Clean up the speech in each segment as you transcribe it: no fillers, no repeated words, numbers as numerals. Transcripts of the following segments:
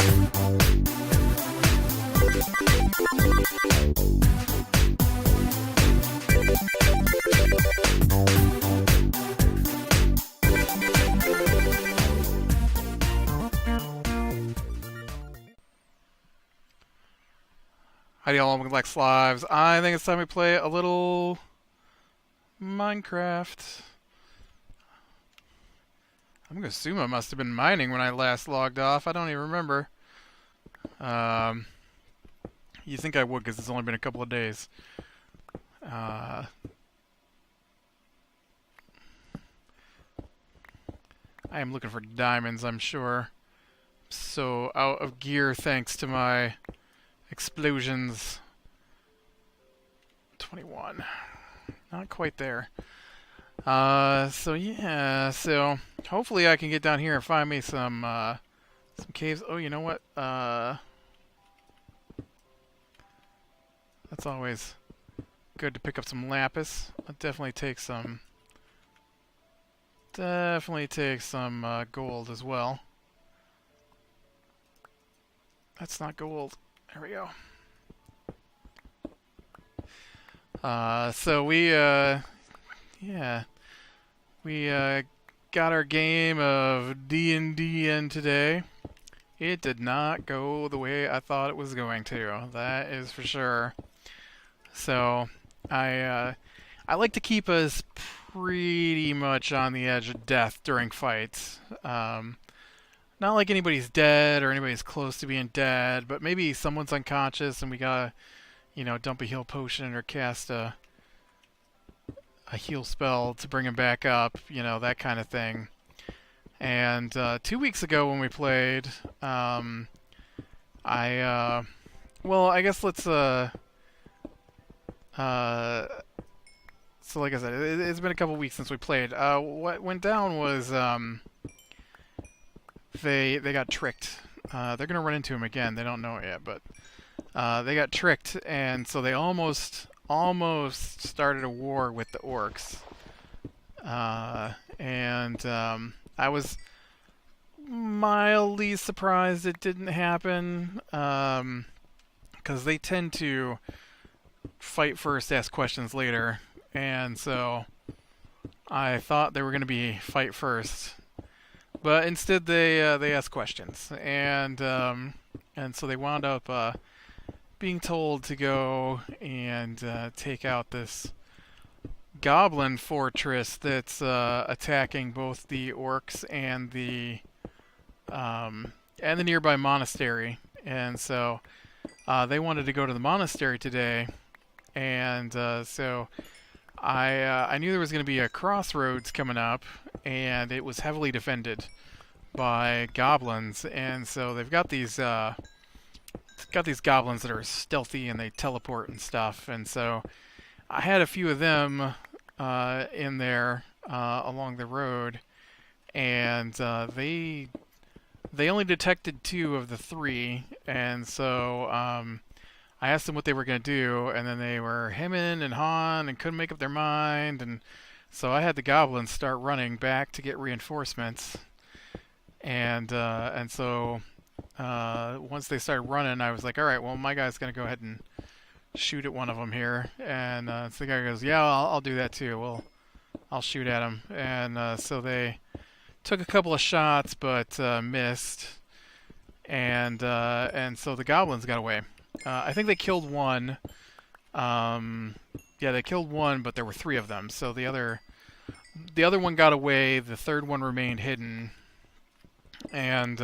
Hi y'all, welcome back to Lives. I think it's time we play a little Minecraft. I'm gonna assume I must have been mining when I last logged off. I don't even remember. You think I would because it's only been a couple of days. I am looking for diamonds, I'm sure. So out of gear thanks to my explosions. 21. Not quite there. So yeah, so hopefully I can get down here and find me some caves. Oh, you know what? That's always good to pick up some lapis. I'll definitely take some gold as well. That's not gold. There we go. So we got our game of D&D in today. It did not go the way I thought it was going to. That is for sure. So I like to keep us pretty much on the edge of death during fights. Not like anybody's dead or anybody's close to being dead, but maybe someone's unconscious and we gotta, dump a heal potion or cast a heal spell to bring him back up, that kind of thing. And 2 weeks ago when we played, I guess let's so like I said, it's been a couple weeks since we played. What went down was they got tricked. They're gonna run into him again. They don't know it yet, but they got tricked, and so they almost started a war with the orcs. I was mildly surprised it didn't happen, because they tend to fight first, ask questions later, and so I thought they were going to be fight first. But instead, they asked questions, and so they wound up being told to go and take out this goblin fortress that's attacking both the orcs and the nearby monastery. And so they wanted to go to the monastery today, and so I knew there was going to be a crossroads coming up, and it was heavily defended by goblins, and so they've got these goblins that are stealthy and they teleport and stuff, and so I had a few of them in there along the road, and they only detected 2 of the 3, and so I asked them what they were going to do, and then they were hemming and hawing and couldn't make up their mind, and so I had the goblins start running back to get reinforcements, and so once they started running, I was like, all right, well, my guy's going to go ahead and shoot at one of them here, and so the guy goes, yeah, I'll do that too. Well, I'll shoot at him, and so they took a couple of shots, but missed, and so the goblins got away. I think they killed one. Yeah, they killed one, but there were 3 of them. So the other one got away. The third one remained hidden, and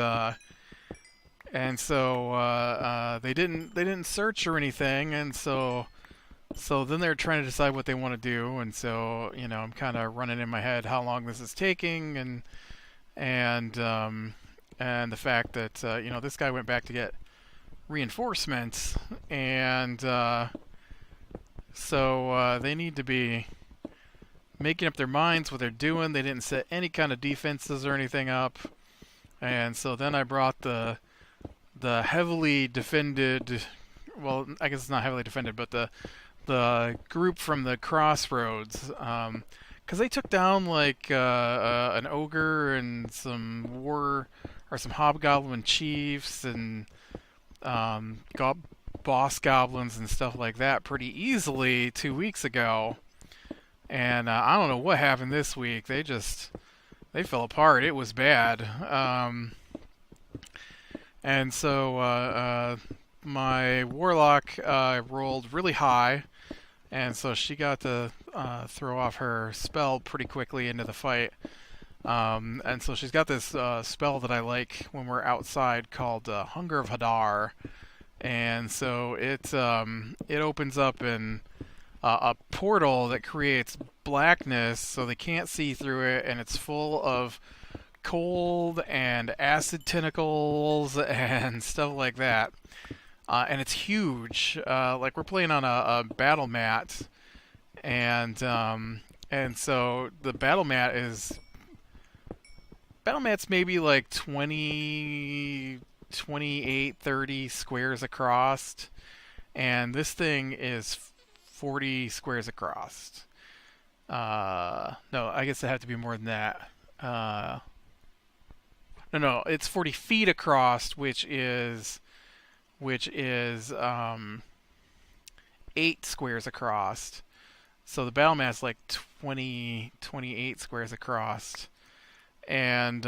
so they didn't search or anything. And so then they're trying to decide what they want to do. And so I'm kind of running in my head how long this is taking, and the fact that this guy went back to get reinforcements, and so they need to be making up their minds what they're doing. They didn't set any kind of defenses or anything up, and so then I brought the heavily defended, well, I guess it's not heavily defended, but the group from the crossroads, because they took down like an ogre and some hobgoblin chiefs and boss goblins and stuff like that pretty easily 2 weeks ago. And I don't know what happened this week. They fell apart. It was bad. And so my warlock rolled really high, and so she got to throw off her spell pretty quickly into the fight. And so she's got this spell that I like when we're outside called Hunger of Hadar, and so it opens up a portal that creates blackness, so they can't see through it, and it's full of cold and acid tentacles and stuff like that. And it's huge. Like we're playing on a battle mat, and so the battle mat's maybe like 20, 28, 30 squares across, and this thing is 40 squares across. No, I guess it had to be more than that. No, it's 40 feet across, which is 8 squares across. So the battle mat's like 28 squares across, and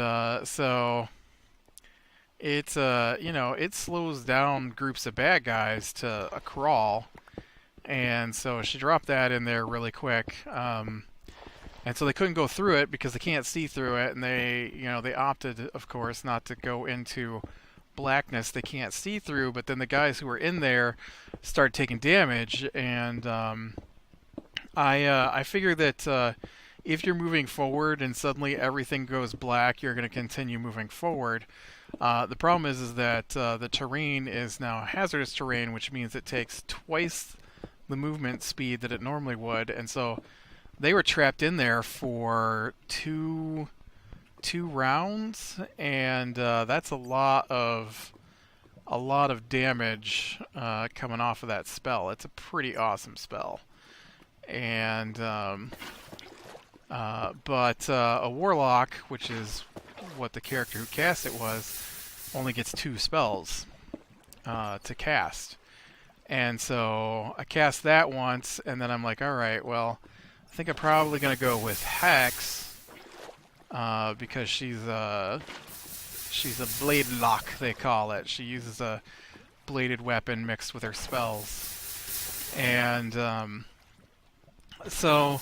so it's it slows down groups of bad guys to a crawl, and so she dropped that in there really quick. And so they couldn't go through it because they can't see through it, and they opted, of course, not to go into blackness they can't see through. But then the guys who were in there started taking damage, and I figure that if you're moving forward and suddenly everything goes black, you're going to continue moving forward. The problem is that the terrain is now hazardous terrain, which means it takes twice the movement speed that it normally would, and so they were trapped in there for two rounds, and that's a lot of damage coming off of that spell. It's a pretty awesome spell, and but a warlock, which is what the character who cast it was, only gets 2 spells to cast, and so I cast that once, and then I'm like, all right, well, I think I'm probably going to go with Hex, because she's a blade lock, they call it. She uses a bladed weapon mixed with her spells. And so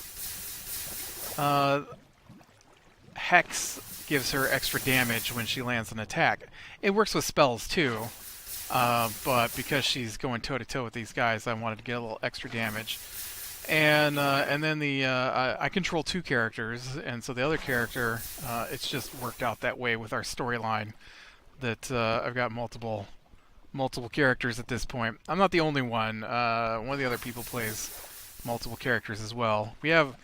Hex gives her extra damage when she lands an attack. It works with spells too, but because she's going toe-to-toe with these guys, I wanted to get a little extra damage. And then I control 2 characters, and so the other character, it's just worked out that way with our storyline that I've got multiple characters at this point. I'm not the only one. One of the other people plays multiple characters as well. We have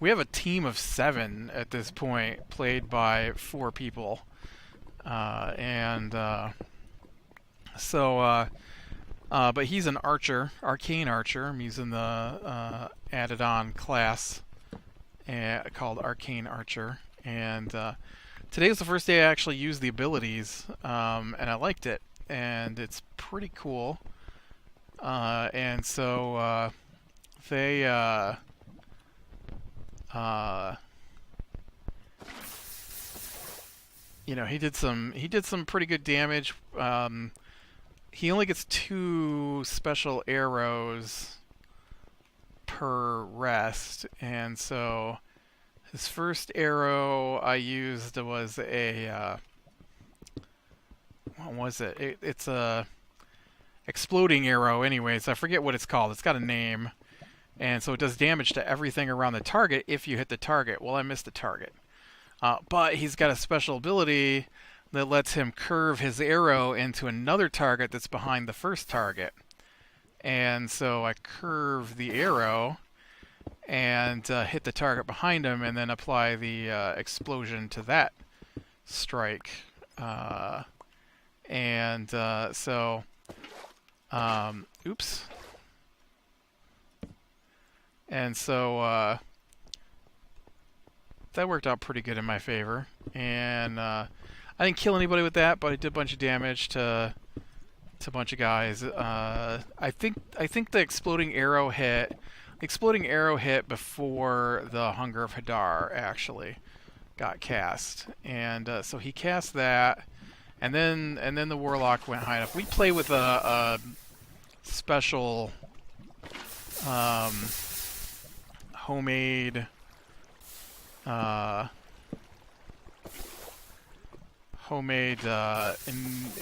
a team of 7 at this point, played by 4 people, but he's an archer, arcane archer. I'm using the added-on class called Arcane Archer. And today was the first day I actually used the abilities, and I liked it. And it's pretty cool. And so they... he did some pretty good damage. He only gets 2 special arrows per rest, and so his first arrow I used was a what was it? It's a exploding arrow. Anyways, I forget what it's called. It's got a name, and so it does damage to everything around the target if you hit the target. Well, I missed the target, but he's got a special ability that lets him curve his arrow into another target that's behind the first target. And so I curve the arrow and hit the target behind him, and then apply the explosion to that strike. Oops. And so that worked out pretty good in my favor. And I didn't kill anybody with that, but I did a bunch of damage to a bunch of guys. I think the exploding arrow hit. The exploding arrow hit before the Hunger of Hadar actually got cast, and so he cast that, and then the Warlock went high enough. We play with a special homemade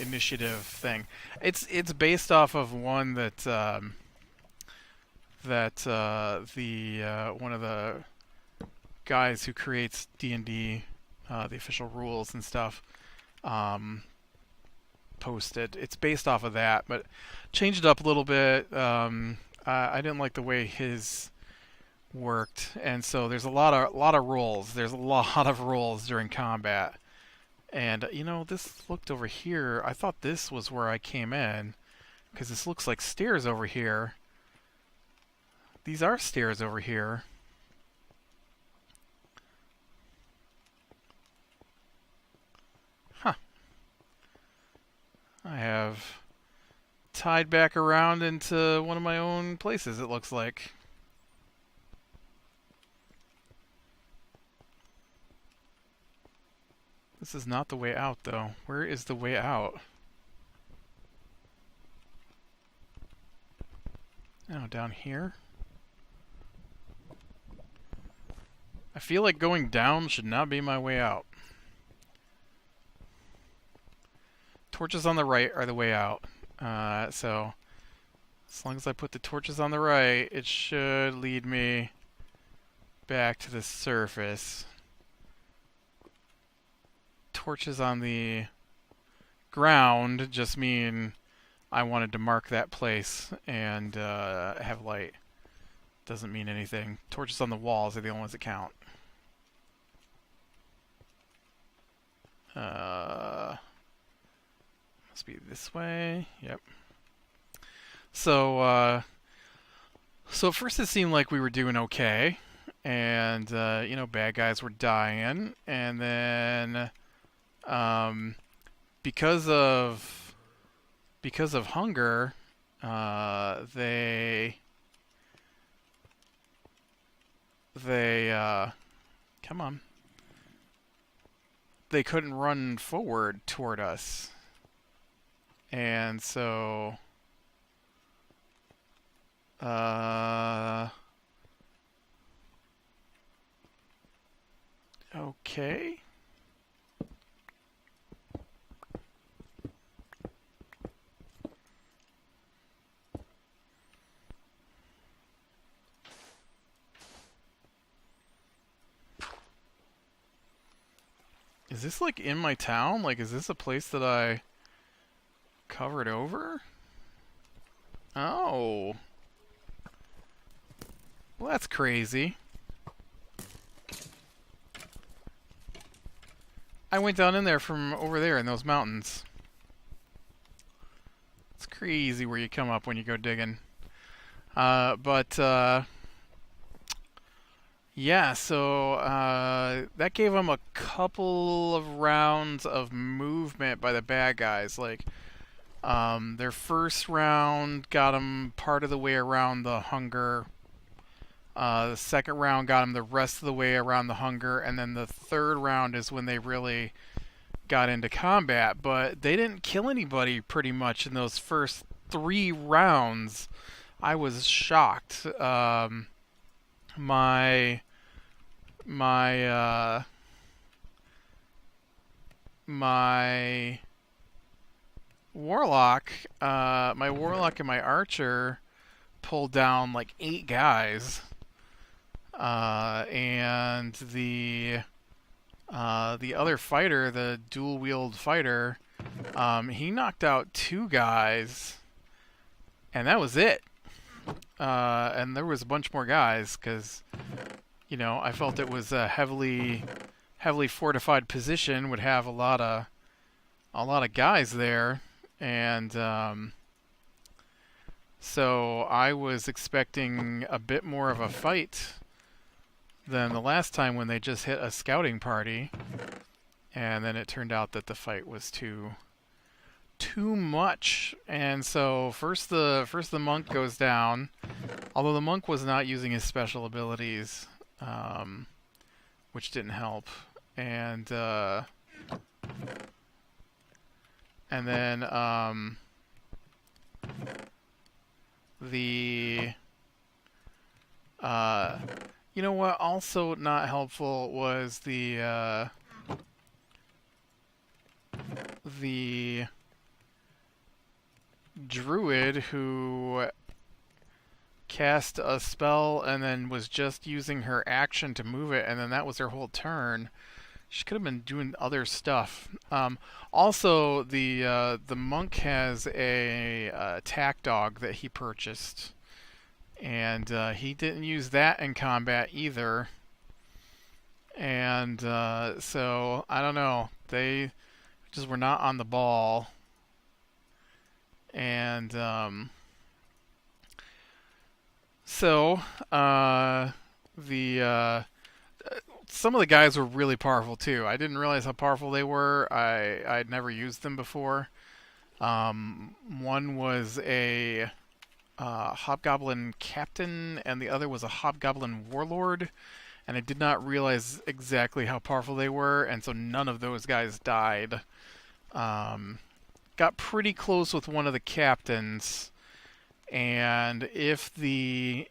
initiative thing. It's based off of one that one of the guys who creates D&D, the official rules and stuff, posted. It's based off of that, but changed it up a little bit. I didn't like the way his worked, and so there's a lot of rolls. There's a lot of rolls during combat. And, you know, this looked over here. I thought this was where I came in, because this looks like stairs over here. These are stairs over here. Huh. I have tied back around into one of my own places, it looks like. This is not the way out, though. Where is the way out? Oh, down here? I feel like going down should not be my way out. Torches on the right are the way out. So, as long as I put the torches on the right, it should lead me back to the surface. Torches on the ground just mean I wanted to mark that place and have light. Doesn't mean anything. Torches on the walls are the only ones that count. Must be this way. Yep. So, so at first it seemed like we were doing okay, and you know, bad guys were dying, and then because of hunger, they come on. They couldn't run forward toward us. And so okay. Is this like in my town? Like, is this a place that I covered over? Oh. Well, that's crazy. I went down in there from over there in those mountains. It's crazy where you come up when you go digging. Yeah, so that gave them a couple of rounds of movement by the bad guys. Like, their first round got them part of the way around the hunger. The second round got them the rest of the way around the hunger. And then the third round is when they really got into combat. But they didn't kill anybody pretty much in those first 3 rounds. I was shocked. My warlock, and my archer pulled down like 8 guys, and the other fighter, the dual wield fighter, he knocked out 2 guys, and that was it. And there was a bunch more guys because, you know, I felt it was a heavily fortified position, would have a lot of guys there, and so I was expecting a bit more of a fight than the last time when they just hit a scouting party, and then it turned out that the fight was too much. And so first the monk goes down, although the monk was not using his special abilities, which didn't help. And then the you know what? Also not helpful was the druid who cast a spell and then was just using her action to move it, and then that was her whole turn. She could have been doing other stuff. Also, the monk has a attack dog that he purchased, and he didn't use that in combat either. And so I don't know. They just were not on the ball, and so the some of the guys were really powerful too. I didn't realize how powerful they were. I'd never used them before. One was a hobgoblin captain, and the other was a hobgoblin warlord. And I did not realize exactly how powerful they were, and so none of those guys died. Got pretty close with one of the captains, and if the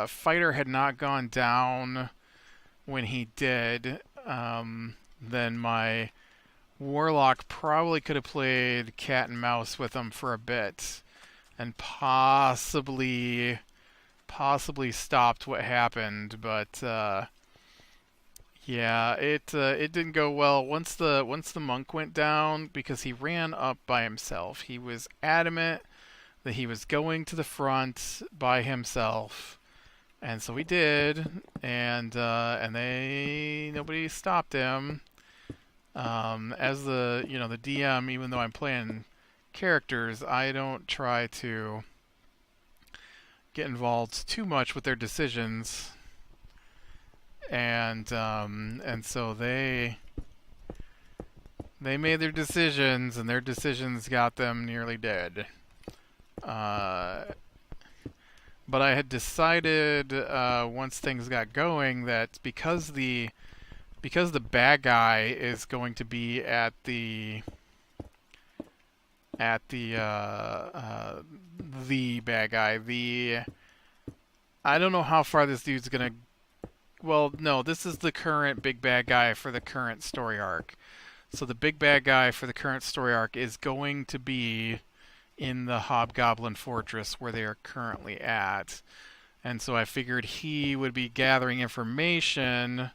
fighter had not gone down when he did, then my warlock probably could have played cat and mouse with him for a bit, and possibly stopped what happened. But yeah, it didn't go well once the monk went down, because he ran up by himself. He was adamant that he was going to the front by himself, and so he did, and nobody stopped him. As the DM, even though I'm playing characters, I don't try to get involved too much with their decisions, and so they made their decisions, and their decisions got them nearly dead. But I had decided once things got going that because the bad guy is going to be at the bad guy, I don't know how far this dude's gonna. Well, no, this is the current big bad guy for the current story arc. So the big bad guy for the current story arc is going to be in the Hobgoblin Fortress where they are currently at. And so I figured he would be gathering information.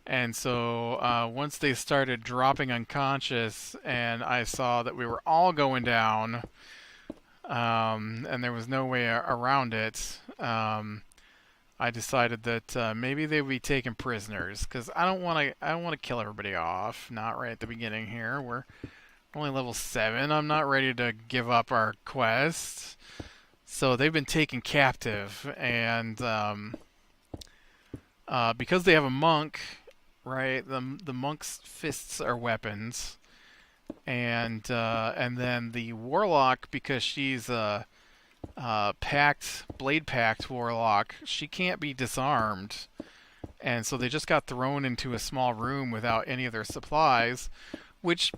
And so once they started dropping unconscious and I saw that we were all going down, and there was no way around it, I decided that maybe they would be taken prisoners, because I don't want to kill everybody off. Not right at the beginning here. We're only level 7. I'm not ready to give up our quest. So they've been taken captive, and because they have a monk, right? The monk's fists are weapons, and then the warlock, because she's a blade pact warlock, she can't be disarmed, and so they just got thrown into a small room without any of their supplies, which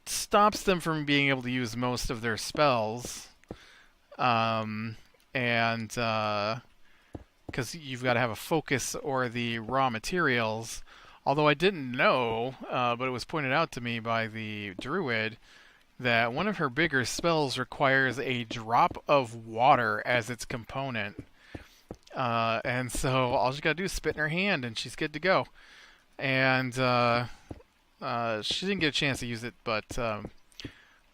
stops them from being able to use most of their spells, and because you've got to have a focus or the raw materials. Although I didn't know, but it was pointed out to me by the druid that one of her bigger spells requires a drop of water as its component. And so all she got to do is spit in her hand and she's good to go. And she didn't get a chance to use it, but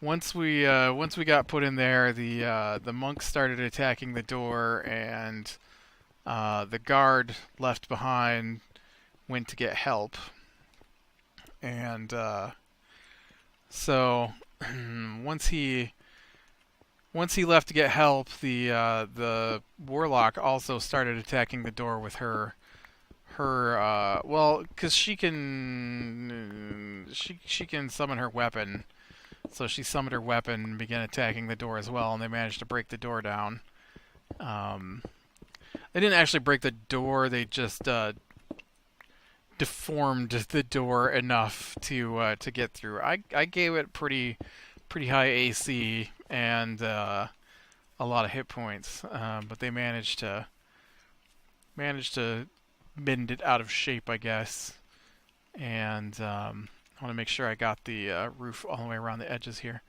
once we got put in there, the monks started attacking the door, and the guard left behind went to get help. And so once he once he left to get help, the warlock also started attacking the door with her well, because she can summon her weapon. So she summoned her weapon and began attacking the door as well, and they managed to break the door down. They didn't actually break the door; they just deformed the door enough to get through. I gave it pretty high AC and a lot of hit points, but they managed to bend it out of shape, I guess. And I want to make sure I got the roof all the way around the edges here.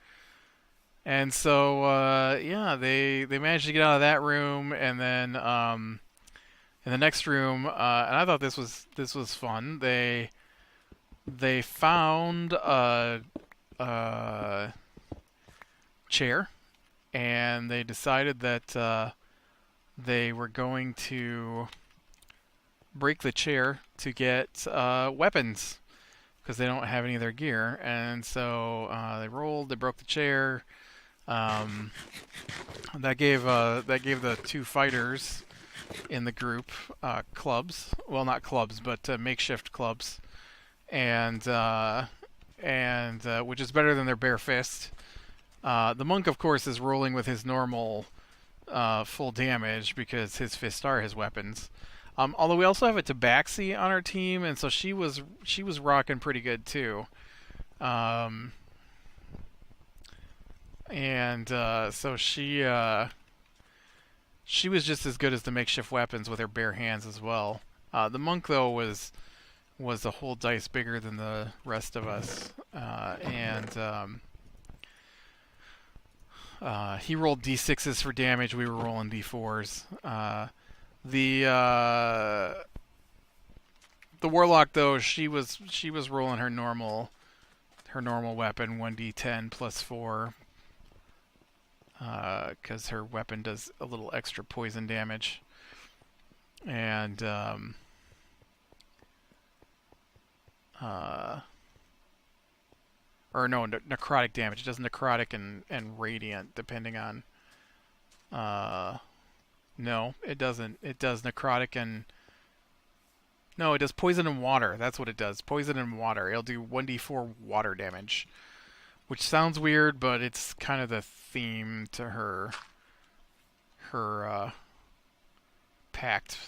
And so yeah, they managed to get out of that room, and then in the next room, and I thought this was fun. They found a chair, and they decided that they were going to break the chair to get weapons because they don't have any of their gear. And so they broke the chair. That gave the two fighters in the group clubs. Well, not clubs, but makeshift clubs, and which is better than their bare fist. The monk, of course, is rolling with his normal full damage because his fists are his weapons. Although we also have a Tabaxi on our team, and so she was rocking pretty good too. So she was just as good as the makeshift weapons with her bare hands as well. The monk, though, was a whole dice bigger than the rest of us, he rolled d6s for damage. We were rolling d4s. The warlock, though, she was rolling her normal weapon, 1d10 plus 4, because her weapon does a little extra poison damage. And or no, necrotic damage. It does necrotic and radiant, depending on. No, it doesn't. It does necrotic and. No, it does poison and water. That's what it does. Poison and water. It'll do 1d4 water damage, which sounds weird, but it's kind of the theme to her pact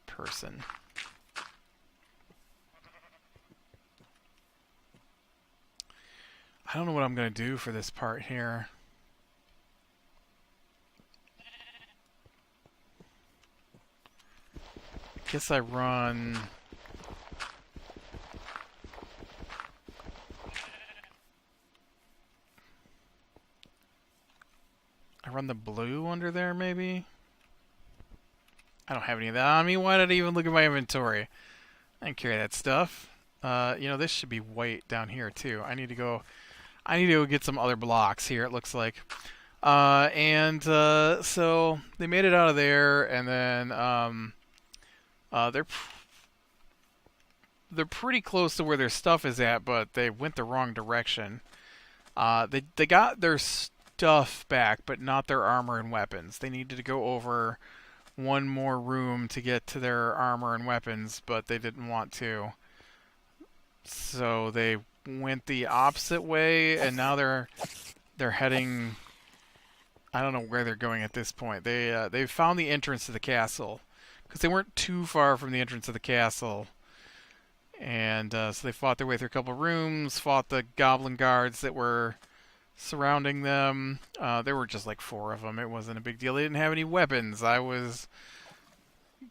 person. I don't know what I'm going to do for this part here. Guess I run... the blue under there, maybe? I don't have any of that on me. Why did I even look at my inventory? I didn't carry that stuff. This should be white down here, too. I need to go get some other blocks here, it looks like. So they made it out of there, and then they're pretty close to where their stuff is at, but they went the wrong direction. They got their stuff back, but not their armor and weapons. They needed to go over one more room to get to their armor and weapons, but they didn't want to. So they went the opposite way, and now they're heading... I don't know where they're going at this point. They found the entrance to the castle, because they weren't too far from the entrance of the castle. And so they fought their way through a couple rooms, fought the goblin guards that were surrounding them. There were just like 4 of them. It wasn't a big deal. They didn't have any weapons. I was,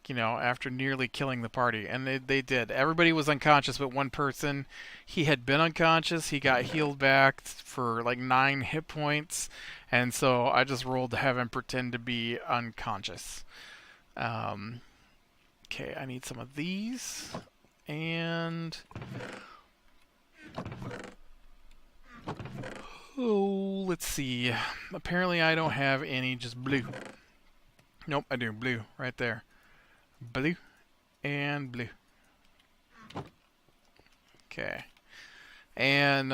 after nearly killing the party. And they did. Everybody was unconscious but one person. He had been unconscious. He got healed back for like 9 hit points. And so I just rolled to have him pretend to be unconscious. Okay, I need some of these. And... oh, let's see. Apparently I don't have any, just blue. Nope, I do. Blue, right there. Blue and blue. Okay. And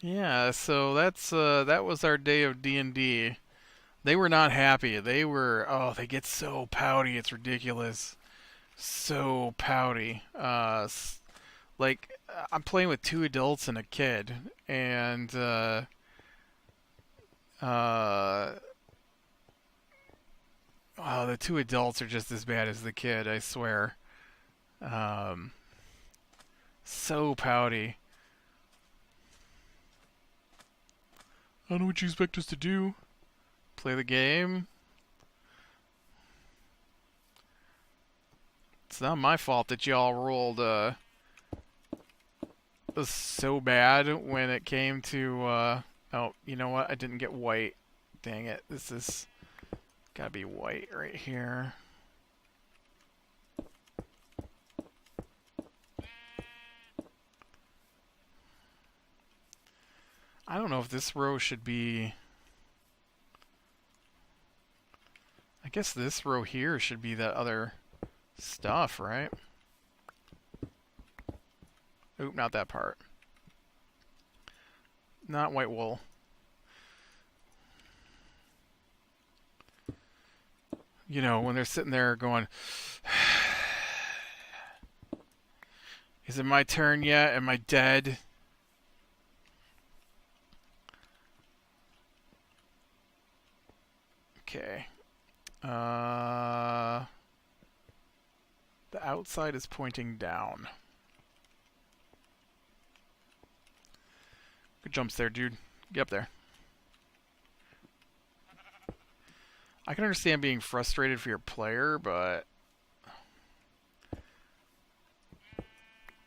yeah, so that was our day of D&D. They were not happy. They were, oh, they get so pouty, it's ridiculous. So pouty. Like I'm playing with two adults and a kid, and uh, oh, the two adults are just as bad as the kid. I swear. Um, so pouty. I don't know what you expect us to do. Play the game. It's not my fault that y'all rolled so bad when it came to oh, you know what? I didn't get white. Dang it. This is gotta be white right here. I don't know if this row should be... I guess this row here should be that other stuff, right? Oop, not that part. Not white wool. You know, when they're sitting there going, is it my turn yet? Am I dead? Okay. The outside is pointing down. Good jumps there, dude. Get up there. I can understand being frustrated for your player, but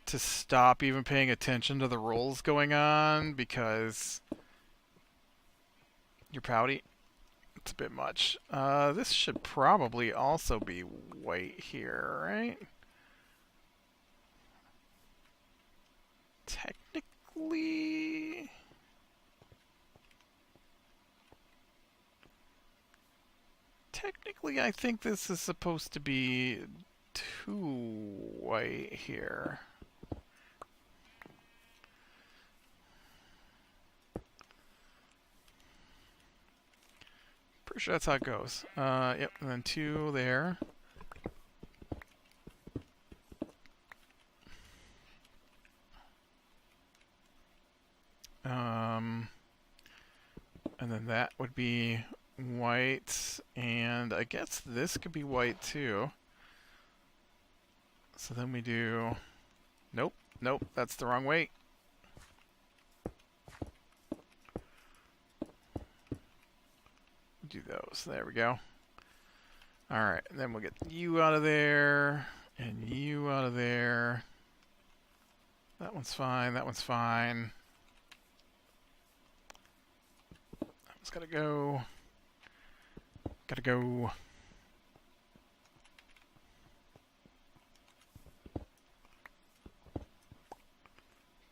to stop even paying attention to the rolls going on because you're pouty, it's a bit much. This should probably also be white here, right? Technically... Technically, I think this is supposed to be too white here. Pretty sure that's how it goes. Yep, and then 2 there. And then that would be white, and I guess this could be white too. So then we do... Nope, nope, that's the wrong way. Do those. There we go. Alright, and then we'll get you out of there, and you out of there. That one's fine, that one's fine. That one's gotta go. Gotta go.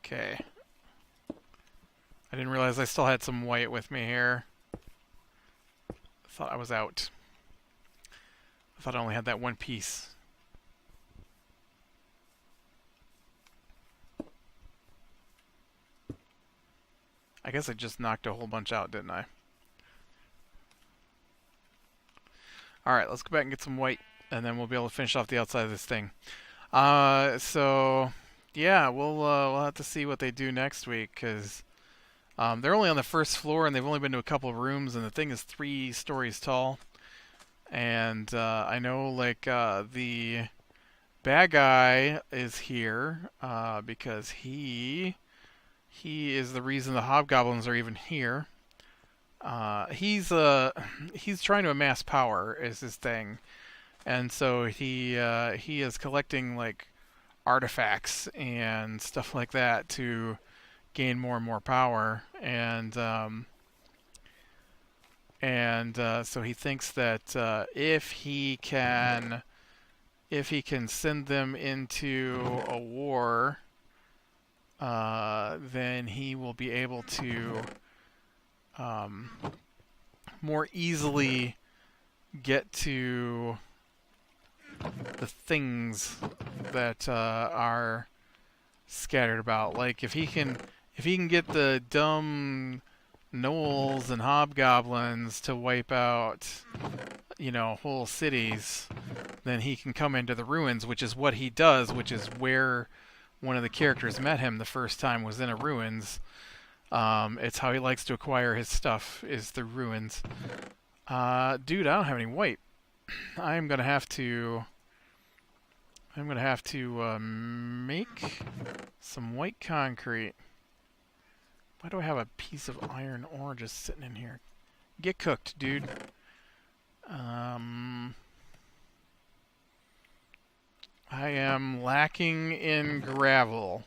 Okay. I didn't realize I still had some white with me here. Thought I was out. I thought I only had that one piece. I guess I just knocked a whole bunch out, didn't I? Alright, let's go back and get some white, and then we'll be able to finish off the outside of this thing. So, yeah, we'll have to see what they do next week, because they're only on the first floor, and they've only been to a couple of rooms, and the thing is 3 stories tall. And I know, like, the bad guy is here because he is the reason the hobgoblins are even here. He's trying to amass power is his thing, and so he is collecting like artifacts and stuff like that to gain more and more power, and so he thinks that if he can send them into a war, then he will be able to more easily get to the things that are scattered about. Like if he can get the dumb gnolls and hobgoblins to wipe out, whole cities, then he can come into the ruins, which is what he does, which is where one of the characters met him the first time was in a ruins. It's how he likes to acquire his stuff, is through ruins. Dude, I don't have any white. I'm gonna have to make some white concrete. Why do I have a piece of iron ore just sitting in here? Get cooked, dude. I am lacking in gravel.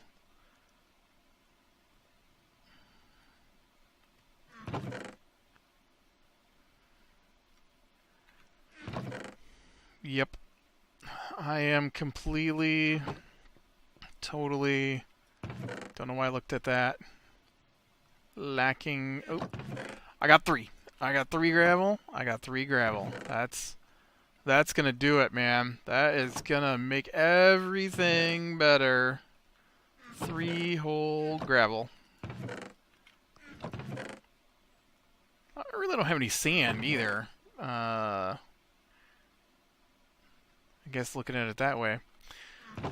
Yep. I am completely, totally, don't know why I looked at that. Lacking, oh, I got 3. I got 3 gravel. I got 3 gravel. That's gonna do it, man. That is gonna make everything better. 3 whole gravel. I really don't have any sand either. I guess looking at it that way.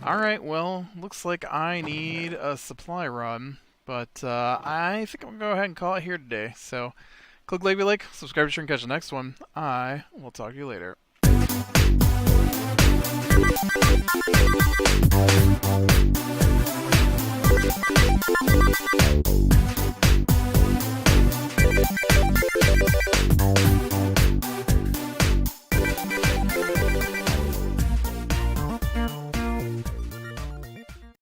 Alright, well, looks like I need a supply run, but I think I'm going to go ahead and call it here today. So, click like, subscribe to sure and catch the next one. I will talk to you later.